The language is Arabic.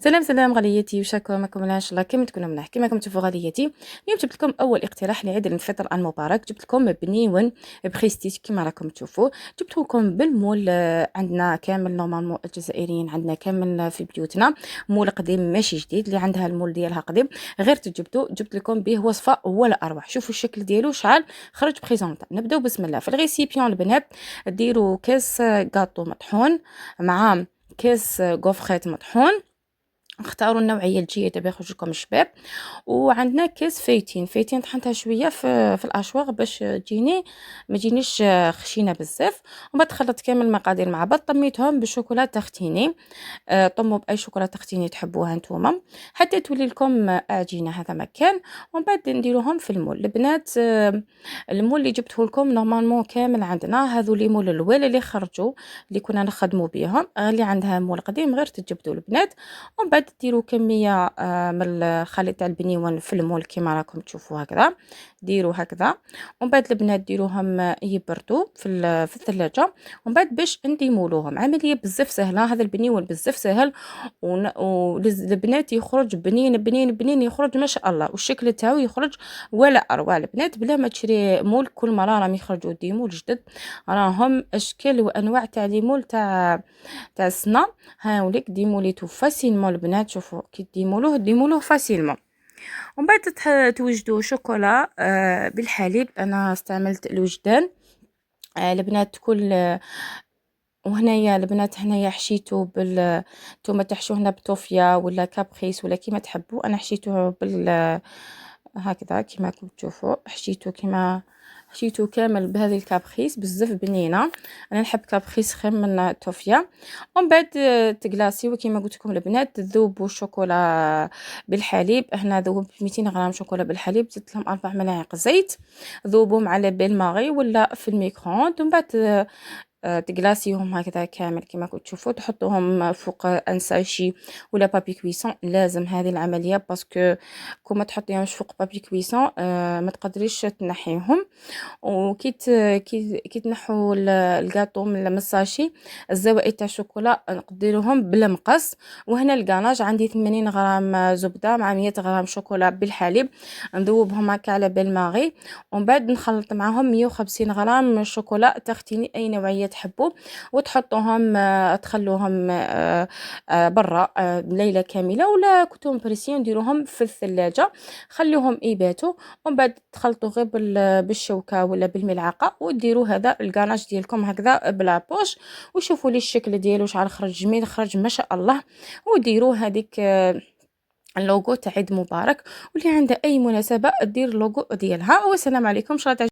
سلام غاليتي، وشكرا معكم ان شاء الله كما تكونوا مليح. كما راكم تشوفوا غاليتي، اليوم جبت لكم اول اقتراح لعيد الفطر المبارك. جبت لكم بنيون بريستيج كما راكم تشوفوا. جبت لكم بالمول. عندنا كامل نورمالمون الجزائريين عندنا كامل في بيوتنا. مول قديم ماشي جديد، اللي عندها المول ديالها قديم غير تجبدوا. جبت لكم به وصفه ولا اروع. شوفوا الشكل ديالو شحال خرج بريزونطا. نبداو بسم الله. في الغيسيبيون البنات ديروا كاس غاطو مطحون مع كاس غوفخيت مطحون. اختاروا النوعيه الجيده باش يخرج لكم الشباب. وعندنا كاس فايتين طحنتها شويه في الاشواغ باش تجيني ما تجينيش خشينه بزاف. ومن بعد خلطت كامل المقادير مع بعض، طميتهم بالشوكولا تختيني. طموا باي شوكولا تختيني تحبوها نتوما حتى تولي لكم عجينه. هذا مكان. ومن بعد نديروهم في المول البنات. المول اللي جبته لكم نورمالمون كامل عندنا هذو لي مول الاول اللي خرجوا اللي كنا نخدموا بهم. اللي عندها مول قديم غير تجبدوا البنات. ومن بعد ديروا كميه من الخليط تاع البنيون في المول كما راكم تشوفوا هكذا. ديروا هكذا. ومن بعد البنات ديروهم يبردوا في الثلاجه. ومن بعد باش نديمولوهم عمليه بزاف سهله. هذا البنيون بزاف سهل. والبنات يخرج بنين يخرج ما شاء الله. والشكل تاعو يخرج ولا اروع البنات بلا ما تشري مول. كل مره راهم يخرجوا ديمول جدد، راهم اشكال وانواع تاع ليمول تاع السنه. هاوليك ديموليتو فاسيلمون البنات. شوفوا كي ديمولوه فاسيلمون. ومن بعد توجدوا شوكولا بالحليب. انا استعملت الوجدان. البنات كل وهنايا البنات هنايا حشيتو نتوما تحشوه هنا بطوفيا ولا كابريس ولا كيما تحبوا. انا حشيتو هكذا كيما راكم تشوفوا. حشيتو كامل بهذه الكابريس بزاف بنينه. انا نحب كابريس خير من الطوفيا. ومن بعد تغلاسيو كيما قلت لكم البنات. تذوبوا الشوكولا بالحليب. هنا ذوبت 200 غرام شوكولا بالحليب، زدت لهم 4 ملاعق زيت. ذوبهم على بالماغي ولا في الميكرووند. ومن بعد تغلاسيهم هكذا كامل كما كنتوا تشوفوا. تحطوهم فوق ان ساشي ولا بابي كويسون. لازم هذه العمليه باسكو كون ما تحطيهمش فوق بابي كويسون ما تقدريش تنحيهم. وكي كي تنحوا الكاطو من الساشي الزوائد تاع الشوكولا نديروهم بالمقص. وهنا الكاناج عندي 80 غرام زبده مع 100 غرام شوكولا بالحليب. نذوبهم هكا على بالماغي. ومن بعد نخلط معاهم 150 غرام شوكولا تختيني اي نوعيه تحبوا. وتحطوهم تخلوهم برا ليله كامله ولا كنتم بريسيون ديروهم في الثلاجه. خلوهم يباتوا. ومن بعد تخلطوا غير بالشوكه ولا بالملعقه وديروا هذا الكاناج ديالكم هكذا بلا بوش. وشوفوا لي الشكل ديالو شحال خرج جميل، خرج ما شاء الله. وديروا هذيك اللوغو تاع عيد مبارك. واللي عنده اي مناسبه دير اللوغو ديالها. والسلام عليكم.